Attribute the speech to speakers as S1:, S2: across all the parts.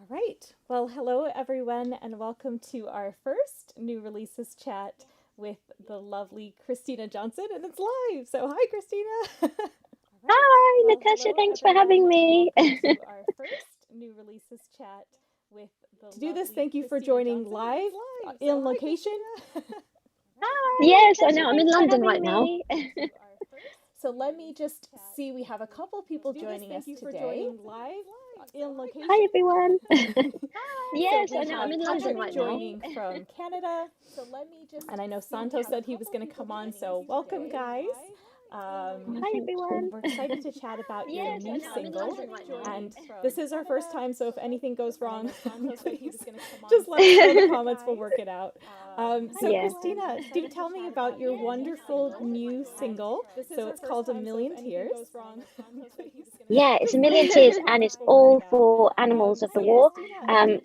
S1: All right. Well, hello everyone, and welcome to our first new releases chat with the lovely Christina Johnston, and it's live. So, hi, Christina. All right.
S2: Hi,
S1: Well,
S2: Natasha.
S1: hello
S2: Thanks for
S1: everyone,
S2: having
S1: and
S2: me.
S1: welcome to our first new releases chat with the to do this, thank you for
S2: Hi.
S1: joining live in location.
S2: Yes, I
S1: Natasha,
S2: know. I'm in
S1: thanks for
S2: London
S1: having
S2: right now.
S1: me. So let me just see. We have a couple people joining us today live in
S2: Hi,
S1: location.
S2: everyone.
S1: So
S2: Yes,
S1: we
S2: I know. I'm
S1: have
S2: in London
S1: Patrick
S2: right now.
S1: joining from Canada. And I know Santo said he was going to come on. So welcome, guys. Um,
S2: Hi, everyone.
S1: we're excited to chat about your
S2: Yes, I
S1: new
S2: know. I'm in
S1: single.
S2: London right now.
S1: And this is our first time, so if anything goes wrong, please just let us know in the comments. We'll work it out. So,
S2: Yeah.
S1: Christina, do tell me about your wonderful new single. So it's called A Million Tears.
S2: Yeah, it's a million tears, and it's all for animals of the war,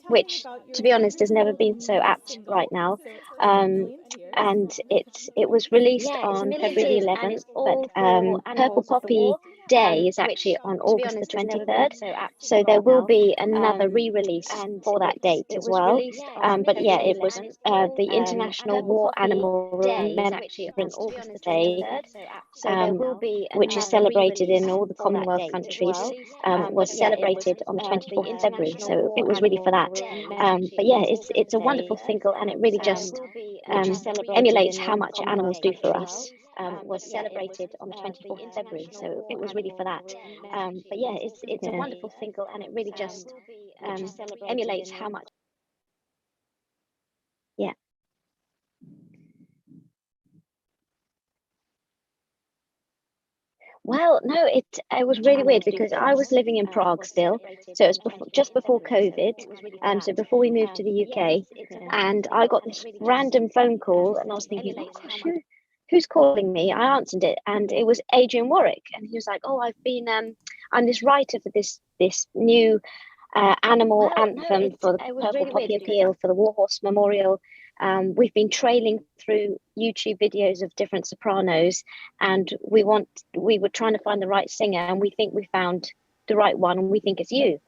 S2: which, to be honest, has never been so apt right now. Um, and it was released
S1: Yeah, it's a
S2: on
S1: million
S2: February
S1: tears,
S2: the
S1: and it's
S2: 11th, but
S1: all for
S2: Purple
S1: animals of the
S2: Poppy
S1: war,
S2: Day is
S1: which,
S2: actually on
S1: to be
S2: August the
S1: honest, has never been
S2: 23rd.
S1: so apt
S2: So there
S1: right
S2: will
S1: now.
S2: be another
S1: Um,
S2: re-release
S1: and
S2: for that date
S1: it
S2: as
S1: was
S2: well.
S1: released on
S2: But yeah,
S1: February
S2: it was
S1: 11th.
S2: the
S1: And
S2: International
S1: Purple
S2: War
S1: Poppy
S2: Animal
S1: Day is actually on
S2: Remembrance
S1: August the
S2: Day,
S1: 23rd. So there will be
S2: which is
S1: another
S2: celebrated
S1: re-release
S2: in all the
S1: for that
S2: Commonwealth
S1: date as
S2: countries,
S1: well.
S2: was
S1: But yeah, it was
S2: celebrated on the
S1: the
S2: 24th of February.
S1: International
S2: So
S1: War
S2: it was really for
S1: Animal
S2: that.
S1: Remembrance
S2: But yeah,
S1: Day,
S2: it's a wonderful single, and it really just
S1: which is celebrated
S2: emulates
S1: in
S2: how
S1: all the
S2: much animals
S1: Commonwealth
S2: do for
S1: countries.
S2: us.
S1: But
S2: Was
S1: yeah, it was
S2: celebrated on the
S1: the
S2: 24th of February.
S1: International
S2: So it
S1: War
S2: was really for
S1: Animal
S2: that. But yeah,
S1: Remembrance
S2: it's a
S1: Day,
S2: wonderful single, and it really just
S1: which is celebrated
S2: emulates
S1: in
S2: how
S1: all.
S2: much. Yeah. Well, no, it was really weird because I was living in Prague still, so it was just before COVID, so before we moved to the UK, and I got this random phone call, and I was thinking, oh gosh, who's calling me? I answered it, and it was Adrian Warwick, and he was like, oh, I'm this writer for this new animal
S1: Well, no,
S2: anthem for the
S1: it was
S2: Purple
S1: really weird
S2: Poppy
S1: because
S2: Appeal for the War Horse Memorial. We've been trailing through YouTube videos of different sopranos, and we were trying to find the right singer, and we think we found the right one, and we think it's you.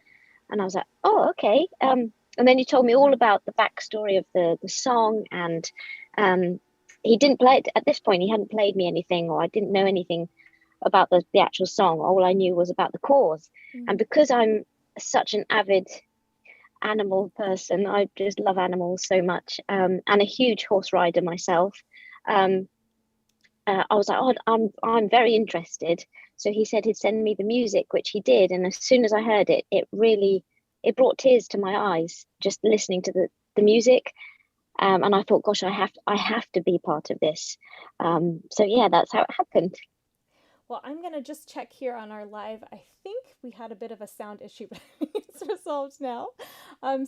S2: And I was like, oh, okay. And then you told me all about the backstory of the song, and um, he didn't play it at this point. He hadn't played me anything, or I didn't know anything about the actual song. All I knew was about the cause, and because I'm such an avid animal person. I just love animals so much, and a huge horse rider myself. Um, I was like, oh, I'm very interested. So he said he'd send me the music, which he did. And as soon as I heard it, it brought tears to my eyes just listening to the music. And I thought, gosh, I have to be part of this. So yeah, that's how it happened.
S1: Well, I'm going to just check here on our live. I think we had a bit of a sound issue, but it's resolved now.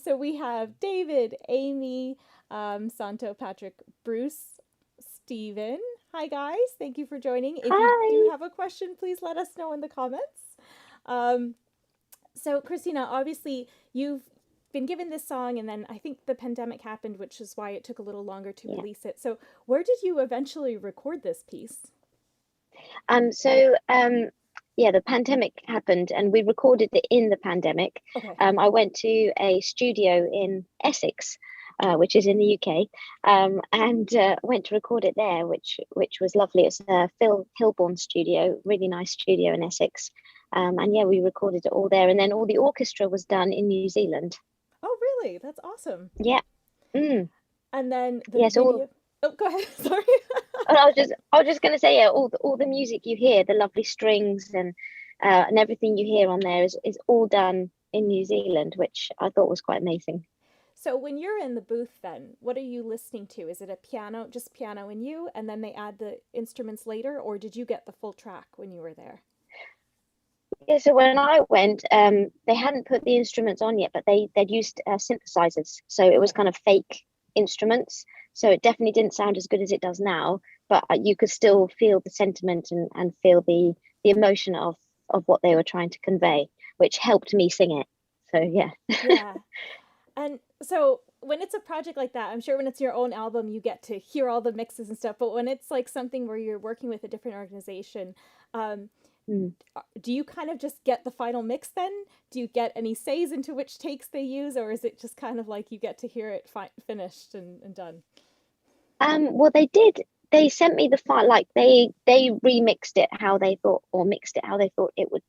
S1: So we have David, Amy, Santo, Patrick, Bruce, Stephen. Hi, guys. Thank you for joining. If you do
S2: Hi.
S1: have a question, please let us know in the comments. Um, so, Christina, obviously, you've been given this song, and then I think the pandemic happened, which is why it took a little longer to
S2: Yeah.
S1: release it. So, where did you eventually record this piece?
S2: So yeah, the pandemic happened, and we recorded it in the pandemic.
S1: Okay.
S2: I went to a studio in Essex, which is in the UK, and went to record it there, which was lovely. It's a Phil Hilborn studio, really nice studio in Essex. And yeah, we recorded it all there, and then all the orchestra was done in New Zealand.
S1: Oh, really? That's awesome.
S2: Yeah. Mm.
S1: And then the
S2: Yes, all.
S1: video. Oh, go ahead. Sorry.
S2: And I was just going to say, yeah, all the music you hear, the lovely strings and everything you hear on there is all done in New Zealand, which I thought was quite amazing.
S1: So when you're in the booth, then what are you listening to? Is it a piano, just piano and you, and then they add the instruments later, or did you get the full track when you were there?
S2: Yeah, so when I went, they hadn't put the instruments on yet, but they'd used synthesizers, so it was
S1: Okay.
S2: kind of fake instruments. So it definitely didn't sound as good as it does now, but you could still feel the sentiment and feel the emotion of what they were trying to convey, which helped me sing it. So yeah.
S1: Yeah. And so when it's a project like that, I'm sure when it's your own album, you get to hear all the mixes and stuff. But when it's like something where you're working with a different organization, um,
S2: Mm.
S1: do you kind of just get the final mix then? Do you get any says into which takes they use, or is it just kind of like you get to hear it finished and done?
S2: Well, they did. They sent me the file, like they remixed it how they thought, or mixed it how they thought it would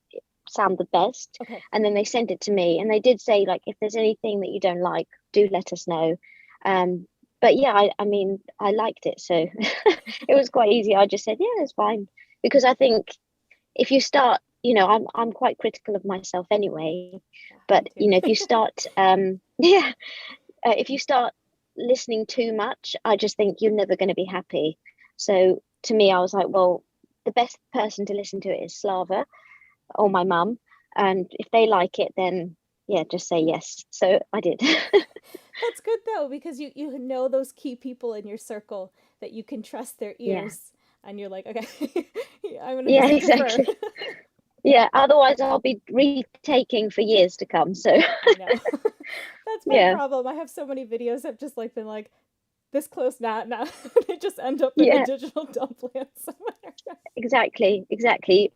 S2: sound the best,
S1: Okay.
S2: and then they sent it to me. And they did say, like, if there's anything that you don't like, do let us know. But yeah, I mean, I liked it, so it was quite easy. I just said, yeah, it's fine, because I think if you start, I'm quite critical of myself anyway.
S1: Yeah,
S2: But
S1: me too.
S2: if you start, yeah, if you start listening too much, I just think you're never going to be happy. So to me, I was like, well, the best person to listen to it is Slava or my mum. And if they like it, then yeah, just say yes. So I did.
S1: That's good though, because you know those key people in your circle that you can trust their
S2: Yeah.
S1: ears, and you're like, okay, I'm gonna
S2: Yeah,
S1: just defer.
S2: exactly. Yeah. Otherwise, I'll be retaking for years to come. So
S1: I know. That's my
S2: yeah.
S1: problem. I have so many videos I've just like been like this close, now they just end up in a
S2: Yeah,
S1: digital dump land somewhere.
S2: exactly.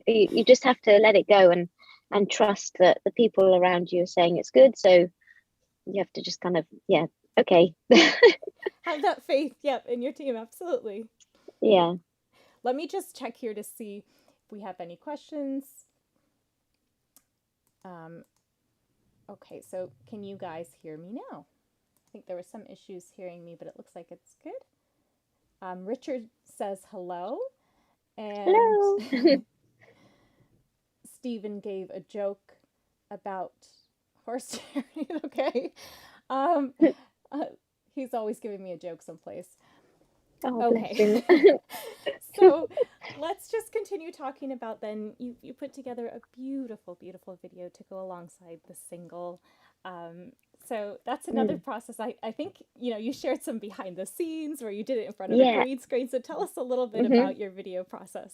S2: You just have to let it go and trust that the people around you are saying it's good. So you have to just kind of, yeah, okay.
S1: Have that faith, yep, in your team, absolutely.
S2: Yeah.
S1: Let me just check here to see if we have any questions. Um, okay, so can you guys hear me now? I think there were some issues hearing me, but it looks like it's good. Richard says hello, and
S2: Hello.
S1: Stephen gave a joke about horse chariot. Okay, um, uh, he's always giving me a joke someplace.
S2: Oh, bless
S1: Okay,
S2: him.
S1: so let's just continue talking about then. You put together a beautiful video to go alongside the single. Um, so that's another
S2: Mm.
S1: process. I think you shared some behind the scenes where you did it in front of a
S2: Yeah.
S1: green screen. So tell us a little bit
S2: Hmm.
S1: about your video process.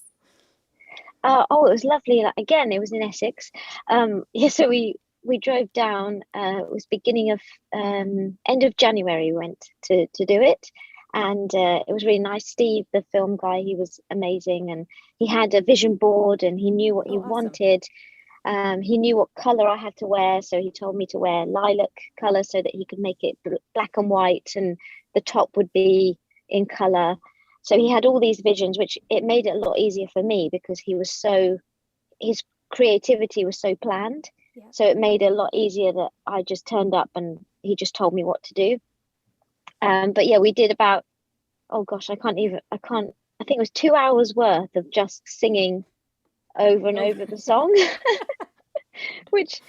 S2: Oh, it was lovely. Like, again, it was in Essex. Yeah, so we drove down. It was beginning of end of January. We went to do it, and it was really nice. Steve, the film guy, he was amazing, and he had a vision board, and he knew what
S1: Oh,
S2: he
S1: awesome.
S2: wanted. He knew what color I had to wear, so he told me to wear lilac color so that he could make it black and white, and the top would be in color. So he had all these visions, which it made it a lot easier for me because his creativity was so planned.
S1: Yeah.
S2: So it made it a lot easier that I just turned up and he just told me what to do. But yeah, we did about, oh gosh, I think it was 2 hours worth of just singing over and
S1: Over.
S2: over the song, which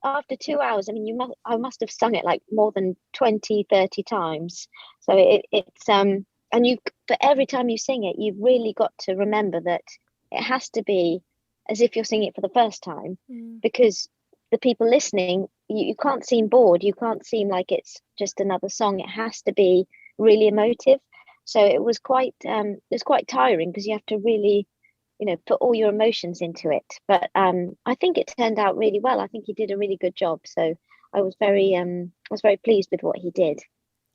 S2: after 2 hours, I mean, I must have sung it like more than 20, 30 times. So it's and but every time you sing it, you've really got to remember that it has to be as if you're singing it for the first time,
S1: Mm.
S2: because the people listening, you can't seem bored, you can't seem like it's just another song. It has to be really emotive. So it was quite tiring because you have to really put all your emotions into it. But I think it turned out really well. I think he did a really good job. So I was very pleased with what he did.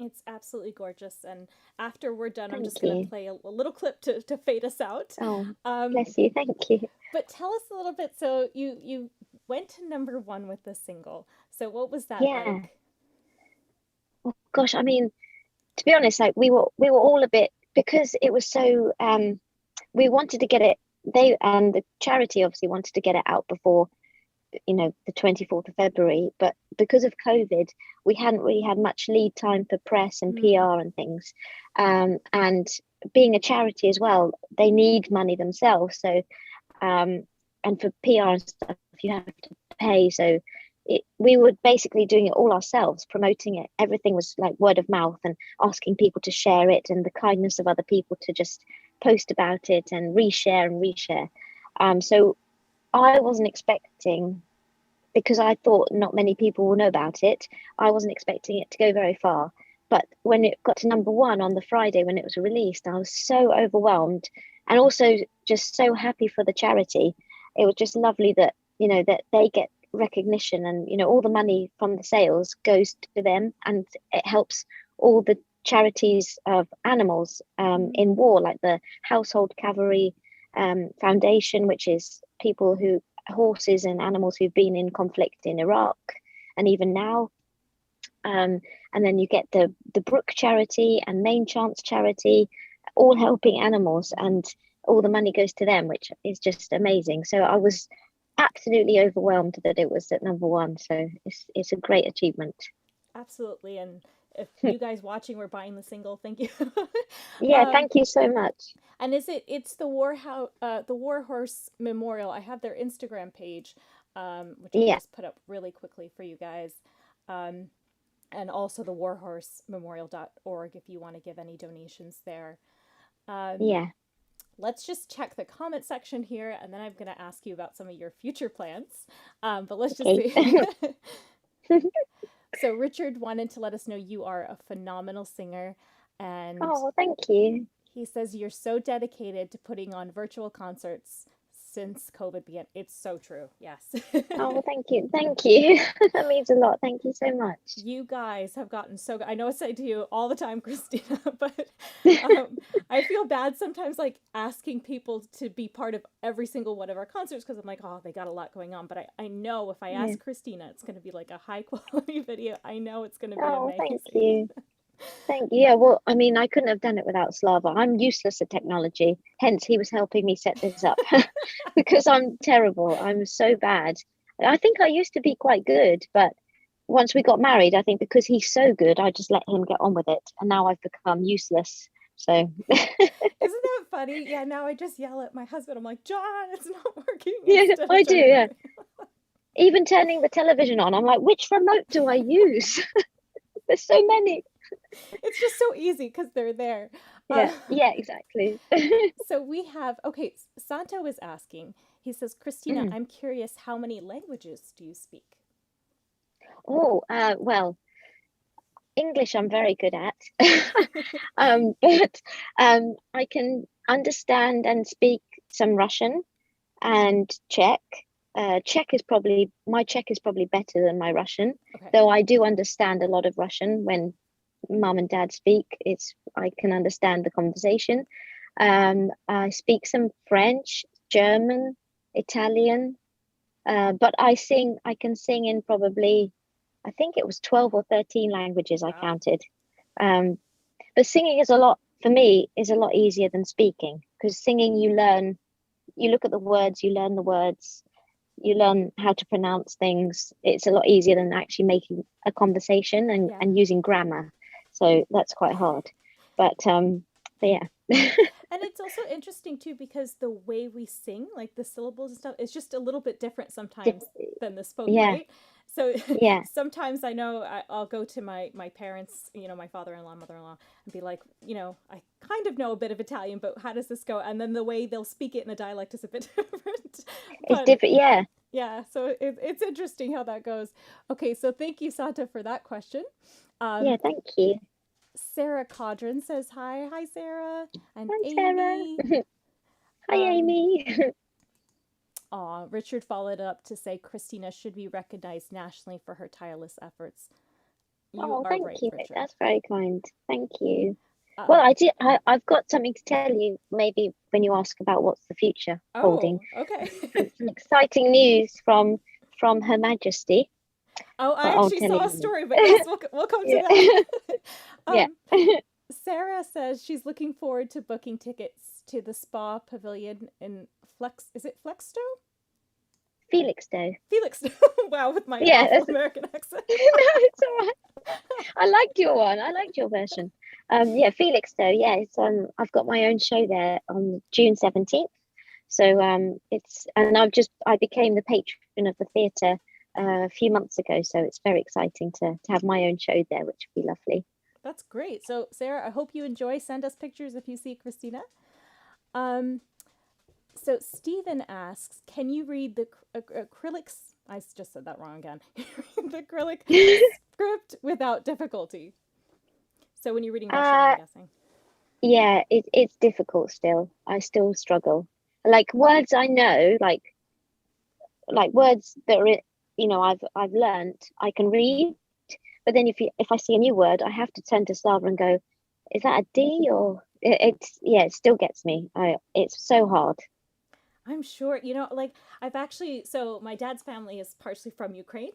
S1: It's absolutely gorgeous. And after we're done, I'm
S2: Thank
S1: just going to
S2: you.
S1: play a little clip to fade us out.
S2: Oh,
S1: Um,
S2: bless you. Thank you.
S1: but tell us a little bit. So you went to number one with the single. So what was that
S2: Yeah.
S1: like?
S2: Oh, gosh, I mean, to be honest, like we were all a bit, because it was so we wanted to get it, they and the charity obviously wanted to get it out before the 24th of February, but because of COVID, we hadn't really had much lead time for press and
S1: Mm,
S2: PR and things. And being a charity as well, they need money themselves. So, um, and for PR and stuff, you have to pay. So, we were basically doing it all ourselves, promoting it. Everything was like word of mouth and asking people to share it, and the kindness of other people to just post about it and reshare and reshare. So I wasn't expecting, because I thought not many people will know about it. I wasn't expecting it to go very far. But when it got to number one on the Friday when it was released, I was so overwhelmed and also just so happy for the charity. It was just lovely that they get recognition, and all the money from the sales goes to them, and it helps all the charities of animals
S1: mm,
S2: in war, like the Household Cavalry, Foundation, which is horses and animals who've been in conflict in Iraq and even now. And then you get the Brook charity and Main Chance charity, all helping animals, and all the money goes to them, which is just amazing. So I was absolutely overwhelmed that it was at number one. So it's a great achievement.
S1: Absolutely. And if you guys watching were buying the single, thank you.
S2: Yeah, thank you so much.
S1: And it's the the War Horse Memorial. I have their Instagram page, which I'll
S2: Yeah,
S1: just put up really quickly for you guys. Um, and also the warhorsememorial.org if you want to give any donations there. Um,
S2: yeah.
S1: let's just check the comment section here, and then I'm going to ask you about some of your future plans. But let's just
S2: Okay.
S1: see. So Richard wanted to let us know you are a phenomenal singer, and
S2: Oh, thank you.
S1: he says you're so dedicated to putting on virtual concerts since COVID began. It's so true. Yes.
S2: Oh, thank you. Thank you. That means a lot. Thank you so much.
S1: You guys have gotten so good. I know I say to you all the time, Christina, but I feel bad sometimes like asking people to be part of every single one of our concerts because I'm like, oh, they got a lot going on. But I know if I
S2: Yeah.
S1: ask Christina, it's going to be like a high quality video. I know it's going to be
S2: Oh,
S1: amazing.
S2: thank you. Thank you. Yeah, well, I mean, I couldn't have done it without Slava. I'm useless at technology. Hence, he was helping me set this up because I'm terrible. I'm so bad. I think I used to be quite good, but once we got married, I think because he's so good, I just let him get on with it. And now I've become useless. So,
S1: Isn't that funny? Yeah, now I just yell at my husband. I'm like, John, it's not working.
S2: yeah,
S1: Instead of
S2: I do.
S1: turning
S2: Yeah.
S1: it.
S2: Even turning the television on, I'm like, which remote do I use? There's so many.
S1: It's just so easy because they're there.
S2: Yeah, yeah, exactly.
S1: So we have, okay, Santo is asking, he says, Christina,
S2: Mm.
S1: I'm curious, how many languages do you speak?
S2: Oh, well, English I'm very good at. But I can understand and speak some Russian and Czech. My Czech is probably better than my Russian,
S1: Okay.
S2: though I do understand a lot of Russian when mum and dad speak. I can understand the conversation. I speak some French, German, Italian, but I can sing in probably, I think it was 12 or 13 languages I
S1: Wow.
S2: counted. Um, but singing is a lot, for me, is a lot easier than speaking because singing, you look at the words, you learn the words, you learn how to pronounce things. It's a lot easier than actually making a conversation
S1: Yeah.
S2: and using grammar. So that's quite hard. But yeah.
S1: And it's also interesting too because the way we sing, like the syllables and stuff, is just a little bit different sometimes than the spoken,
S2: Yeah,
S1: right? So
S2: yeah.
S1: sometimes I know I'll go to my parents, my father-in-law, mother-in-law, and be like, I kind of know a bit of Italian, but how does this go? And then the way they'll speak it in the dialect is a bit different.
S2: It's
S1: But
S2: different. Yeah,
S1: yeah, so it's interesting how that goes. Okay, so thank you, Santa, for that question.
S2: yeah. Thank you.
S1: Sarah Codron says hi. Hi, Sarah. And
S2: Hi, Sarah.
S1: Amy.
S2: Hi, Amy.
S1: Richard followed up to say Christina should be recognized nationally for her tireless efforts. You
S2: Oh,
S1: are
S2: thank
S1: right,
S2: you.
S1: Richard.
S2: That's very kind. Thank you. Well,
S1: Um,
S2: I've got something to tell you. Maybe when you ask about what's the future holding,
S1: okay.
S2: some exciting news from Her Majesty.
S1: Oh, I
S2: I'll
S1: actually
S2: tell
S1: saw a
S2: you.
S1: story, but yes, we'll come to
S2: Yeah,
S1: that.
S2: yeah.
S1: um, Sarah says she's looking forward to booking tickets to the spa pavilion in Flex. Is it Flexsto?
S2: Felixstowe.
S1: Felix. Wow, with my
S2: Yeah,
S1: awful American accent.
S2: no, it's all right. I liked your one. I liked your version. Yeah, Felixstowe. Yeah, I've got my own show there on June 17th. So I became the patron of the theatre a few months ago. So it's very exciting to have my own show there, which would be lovely.
S1: That's great. So, Sarah, I hope you enjoy. Send us pictures if you see Christina. Um, so Stephen asks, can you read the acrylics? I just said that wrong again. The acrylic script without difficulty. So when you're reading Russian, I'm guessing.
S2: Yeah, it's difficult still. I still struggle. Like words I know, like words that are, I've learned, I can read. But then if I see a new word, I have to turn to Slava and go, is that a D or it still gets me. It's so hard.
S1: I'm sure, like I've actually, so my dad's family is partially from Ukraine.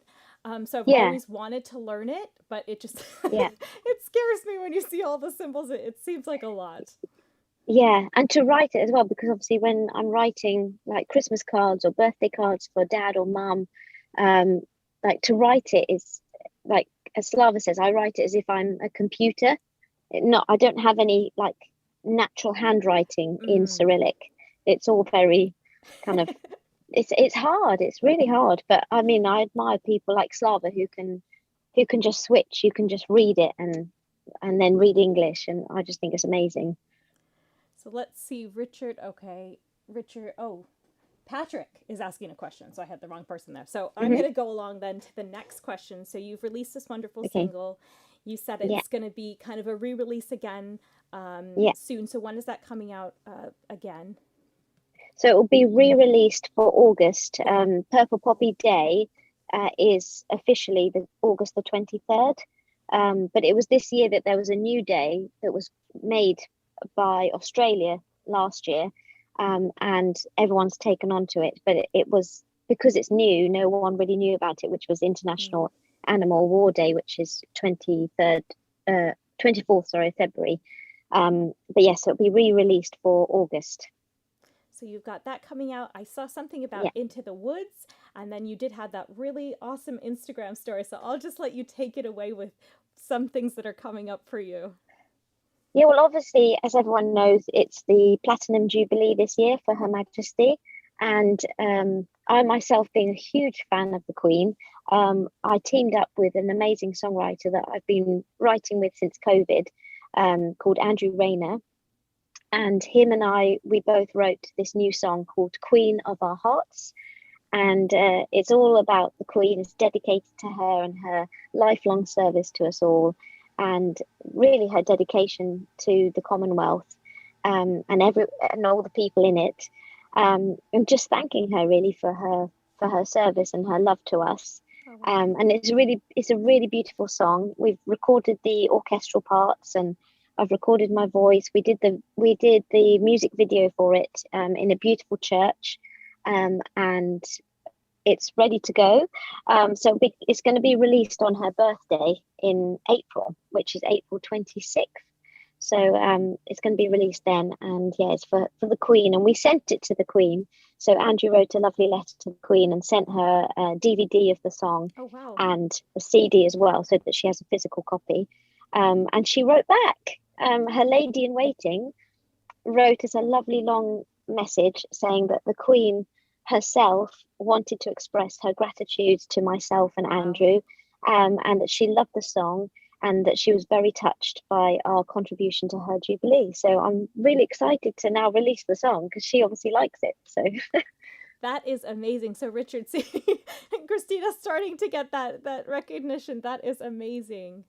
S1: So I've
S2: Yeah,
S1: always wanted to learn it, but it just,
S2: yeah,
S1: it scares me when you see all the symbols. It seems like a lot.
S2: yeah. And to write it as well, because obviously when I'm writing like Christmas cards or birthday cards for dad or mum, um, like to write it is like, as Slava says, I write it as if I'm a computer. Not, I don't have any like natural handwriting in
S1: Mm.
S2: Cyrillic. It's all very kind of, it's hard. It's really hard. But I mean, I admire people like Slava who can just switch. You can just read it and then read English, and I just think it's amazing.
S1: So let's see, Richard. Okay, Richard. Oh, Patrick is asking a question, so I had the wrong person there. So I'm
S2: Hmm.
S1: going to go along then to the next question. So you've released this wonderful
S2: Okay.
S1: single. You said
S2: Yeah.
S1: it's going to be kind of a re-release again
S2: Yeah.
S1: soon. So when is that coming out again?
S2: So it will be re-released for August.
S1: Okay.
S2: Purple Poppy Day is officially the August the 23rd. But it was this year that there was a new day that was made by Australia last year, and everyone's taken on to it. But it was because it's new, no one really knew about it, which was
S1: Mm.
S2: International Animal War Day, which is 23rd, 24th, sorry, February. But yes, it'll be re-released for August.
S1: So you've got that coming out. I saw something about
S2: Yeah.
S1: Into the Woods, and then you did have that really awesome Instagram story. So I'll just let you take it away with some things that are coming up for you.
S2: Yeah, well, obviously, as everyone knows, it's the Platinum Jubilee this year for Her Majesty. And I myself, being a huge fan of the Queen, I teamed up with an amazing songwriter that I've been writing with since COVID, called Andrew Rayner. And him and I, we both wrote this new song called Queen of Our Hearts. And it's all about the Queen. It's dedicated to her and her lifelong service to us all, and really her dedication to the Commonwealth, and all the people in it, and just thanking her really for her service and her love to us.
S1: Oh, wow.
S2: And it's a really beautiful song. We've recorded the orchestral parts, and I've recorded my voice. We did the music video for it in a beautiful church, and it's ready to go. It's going to be released on her birthday in April, which is April 26th. So it's going to be released then. And yeah, it's for the Queen. And we sent it to the Queen. So Andrew wrote a lovely letter to the Queen and sent her a DVD of the song
S1: Oh, wow.
S2: and a CD as well, so that she has a physical copy. And she wrote back. Her lady in waiting wrote us a lovely long message saying that the Queen herself wanted to express her gratitude to myself and
S1: Wow.
S2: Andrew, and that she loved the song and that she was very touched by our contribution to her Jubilee. So I'm really excited to now release the song because she obviously likes it. So
S1: That is amazing. So Richard, see, Christina's starting to get that recognition. That is amazing.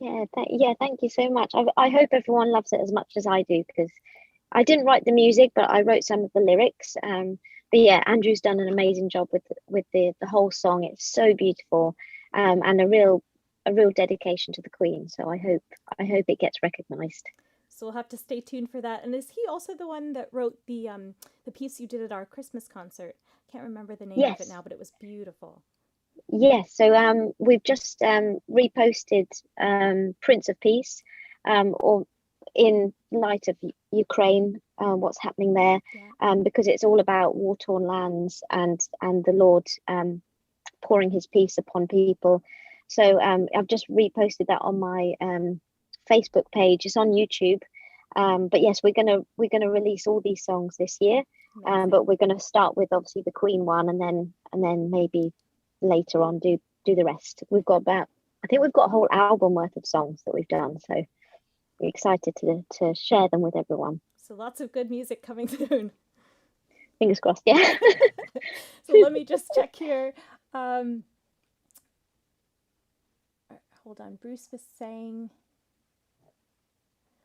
S2: yeah, thank you so much. I hope everyone loves it as much as I do because I didn't write the music, but I wrote some of the lyrics. But yeah, Andrew's done an amazing job with the whole song. It's so beautiful, and a real dedication to the Queen. So I hope it gets recognised.
S1: So we'll have to stay tuned for that. And is he also the one that wrote the piece you did at our Christmas concert? Can't remember the name of it
S2: Yes,
S1: now, but it was beautiful.
S2: yes. So we've just reposted Prince of Peace, or in light of Ukraine, what's happening there,
S1: Yeah.
S2: because it's all about war-torn lands and the Lord pouring His peace upon people. So I've just reposted that on my Facebook page. It's on YouTube. But yes, we're gonna release all these songs this year.
S1: Amazing.
S2: But we're gonna start with obviously the Queen one, and then maybe later on do the rest. I think we've got a whole album worth of songs that we've done. So we're excited to share them with everyone.
S1: So lots of good music coming soon.
S2: Fingers crossed. Yeah.
S1: So let me just check here. Um, hold on. Bruce was saying.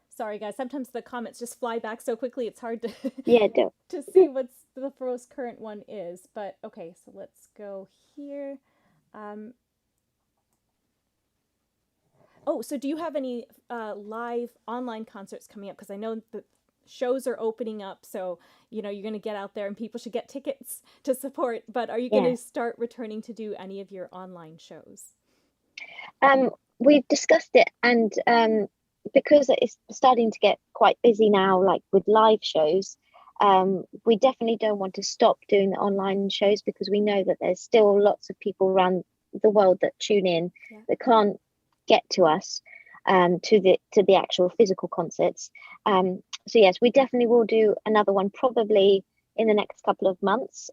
S1: Sorry, guys. Sometimes the comments just fly back so quickly. It's hard to
S2: Yeah. Do.
S1: to see what's the most current one is. But okay, so let's go here. Um, oh, so do you have any live online concerts coming up? Because I know that shows are opening up, so you're going to get out there and people should get tickets to support. But are you going
S2: Yeah.
S1: to start returning to do any of your online shows?
S2: We've discussed it, and because it's starting to get quite busy now, like with live shows, we definitely don't want to stop doing the online shows, because we know that there's still lots of people around the world that tune in that can't get to us, to the actual physical concerts. So yes, we definitely will do another one, probably in the next couple of months.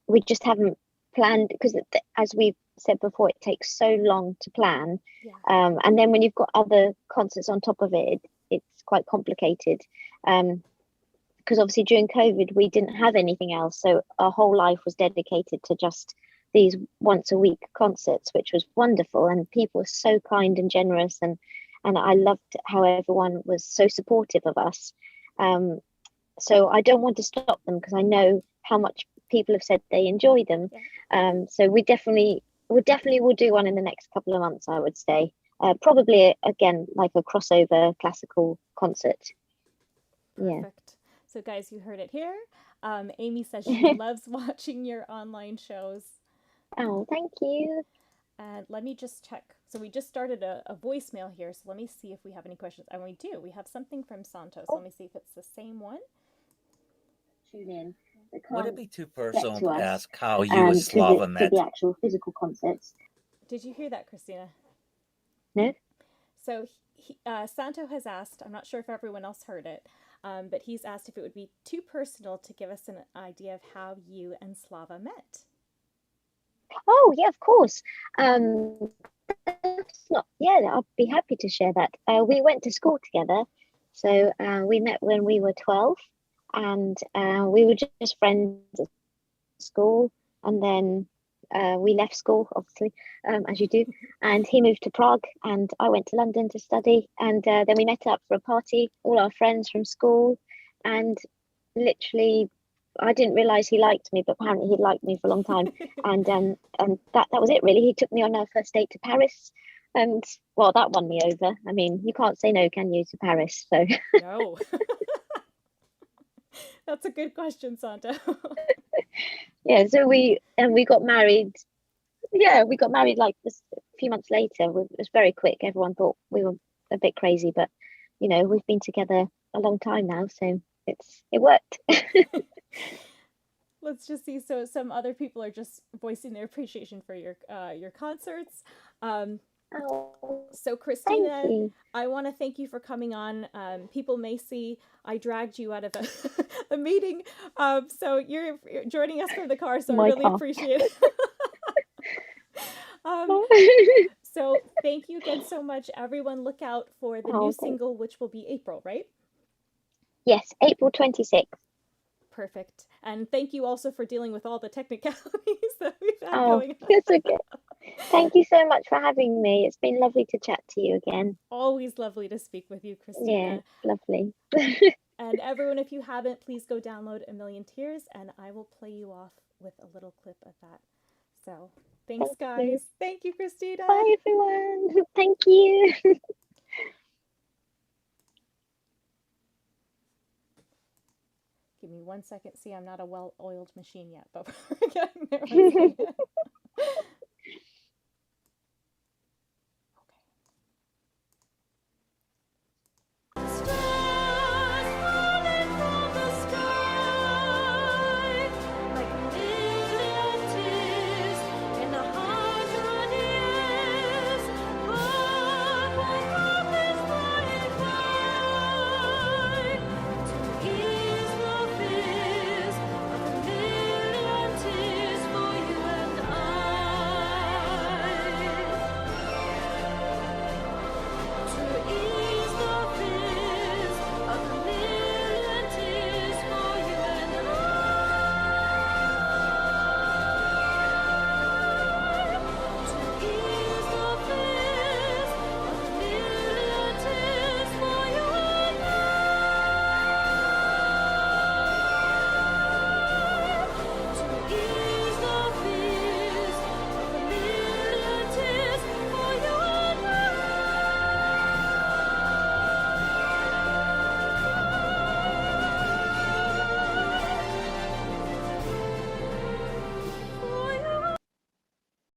S2: We just haven't planned, because as we've said before, it takes so long to plan. And then when you've got other concerts on top of it, it's quite complicated. Because obviously during COVID, we didn't have anything else. So our whole life was dedicated to just these once a week concerts, which was wonderful. And people were so kind and generous. And I loved how everyone was so supportive of us. So I don't want to stop them, because I know how much people have said they enjoy them. So we definitely will do one in the next couple of months, I would say. Probably again, like a crossover classical concert.
S1: Perfect. So guys, you heard it here. Amy says she loves watching your online shows.
S2: Oh, thank you.
S1: And let me just check. So we just started a voicemail here. So let me see if we have any questions. And we do. We have something from Santos. Let me see if it's the same one.
S2: Tune in.
S3: Would it be too personal to ask how you and Slava met?
S2: To the actual physical concerts.
S1: Did you hear that, Christina?
S2: No.
S1: So Santo has asked, I'm not sure if everyone else heard it, but he's asked if it would be too personal to give us an idea of how you and Slava met.
S2: Oh, yeah, of course. I'd be happy to share that. We went to school together. So we met when we were 12, and we were just friends at school. And then we left school, obviously, as you do. And he moved to Prague, and I went to London to study. And then we met up for a party, all our friends from school. And literally, I didn't realize he liked me, but apparently he'd liked me for a long time. And that was it, really. He took me on our first date to Paris. And, well, that won me over. I mean, you can't say no, can you, to Paris? So
S1: no. That's a good question, Santo.
S2: Yeah, so we got married. Yeah, we got married like a few months later. It was very quick. Everyone thought we were a bit crazy, but we've been together a long time now, so it worked.
S1: Let's just see. So some other people are just voicing their appreciation for your concerts. So Christina, I want to thank you for coming on. People may see I dragged you out of a meeting, so you're joining us from the car, so I really appreciate it. So thank you again so much. Everyone look out for the new single, which will be April, right?
S2: Yes, April 26th.
S1: Perfect. And thank you also for dealing with all the technicalities that we've had going on.
S2: That's okay. Thank you so much for having me. It's been lovely to chat to you again.
S1: Always lovely to speak with you, Christina.
S2: Yeah, lovely.
S1: And everyone, if you haven't, please go download A Million Tears, and I will play you off with a little clip of that. So, thanks, guys. Thank you, Christina.
S2: Bye, everyone. Thank you.
S1: Give me 1 second. See, I'm not a well-oiled machine yet, but we're getting there.